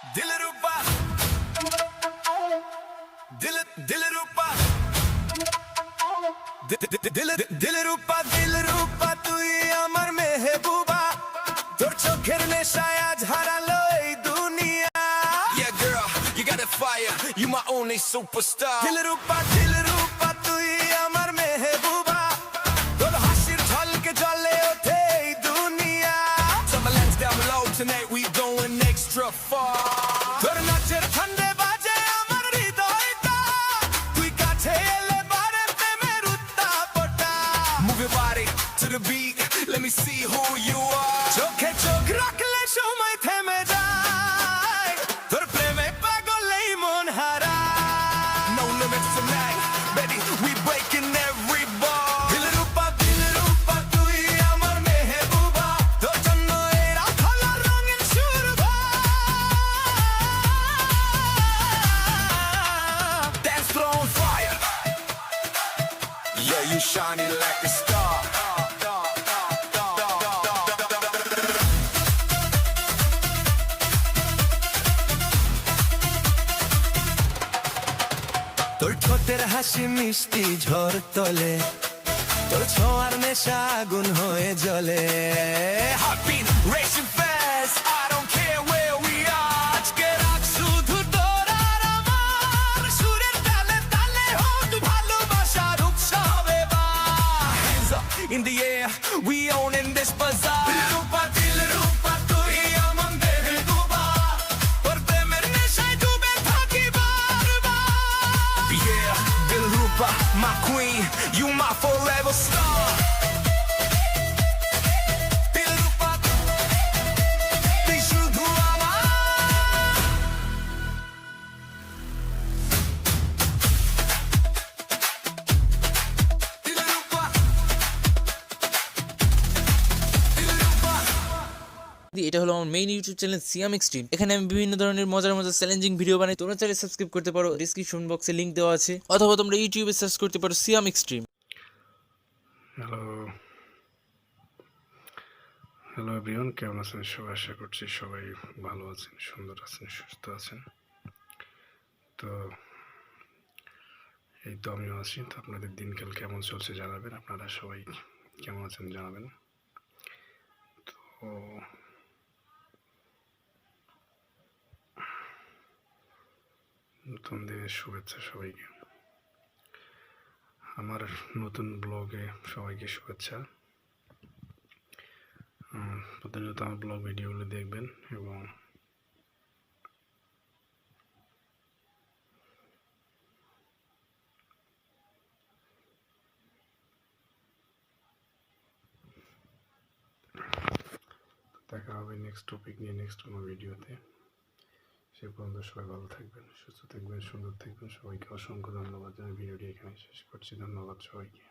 Dilruba, Dilruba, Dilruba, তুই আমার মেহবুবা, তোর চোখের নেশায় আজ হারালো এই দুনিয়া। Yeah girl, you got a fire, you my only superstar. Dilruba, তুই আমার মেহবুবা, তোর হাসির ঝলকে জ্বলে ওঠে এই দুনিয়া। So my let's down low tonight, we going extra far. তোর নাচের ছন্দে বাজে আমার হৃদয়টা, তুই কাছে এলে বারে প্রেমের উত্তাপটা। Move your body to the beat, let me see who you are. চোখে চোখ রাখলে সময় থেমে যায়, তোর প্রেমে পাগলেই মন হারায়। No limits tonight, baby, we breaking every bar. Dilruba, তুই আমার মেহবুবা, তোর জন্য এই রাত হলো রঙিন শুরবা। Dance floor on fire, yeah, you shining like a star. তোর ঠোঁটের হাসি মিষ্টি ঝড় তোলে, তোর ছোঁয়ার নেশা আগুন হয়ে জ্বলে। Heartbeat racing fast, I don't care where we are. আজকে রাত শুধু তোর আর আমার, সুরের তালে তালে হোক ভালোবাসার উৎসব এবার। Hands up in the air, we owning this bazaar. Dilruba, তুই আমার মেহবুবা, তোর প্রেমের নেশায় ডুবে থাকি বারবার। Yeah, Dilruba, my queen, you my forever star. Dilruba, তুই শুধু আমার। Dilruba, Dilruba. এটা হলো আমার মেইন ইউটিউব চ্যানেল সিয়াম এক্সট্রিম। এখানে আমি বিভিন্ন ধরনের মজার মজার চ্যালেঞ্জিং ভিডিও বানাই। তোমরা চাইলে সাবস্ক্রাইব করতে পারো, ডেসক্রিপশন বক্সে লিংক দেওয়া আছে, অথবা তোমরা ইউটিউবে সার্চ করতে পারো সিয়াম এক্সট্রিম। হ্যালো হ্যালো এভরিওয়ান, কেমন আছেন সবাই? আশা করছি সবাই ভালো আছেন, সুন্দর আছেন, সুস্থ আছেন। তো এই তো আমিও আছি। তো আপনাদের দিনকাল কেমন চলছে জানাবেন, আপনারা সবাই কেমন আছেন জানাবেন। তো নতুন দিনের শুভেচ্ছা সবাইকে, আমার নতুন ব্লগে সবাইকে শুভেচ্ছা। প্রতিনিয়ত আমার ব্লগ ভিডিওগুলো দেখবেন এবং দেখা হবে নেক্সট টপিক নিয়ে, নেক্সট কোনো ভিডিওতে। সে পর্যন্ত সবাই ভালো থাকবেন, সুস্থ থাকবেন, সুন্দর থাকবেন। সবাইকে অসংখ্য ধন্যবাদ জানাই। ভিডিওটি এখানে শেষ করছি। ধন্যবাদ সবাইকে।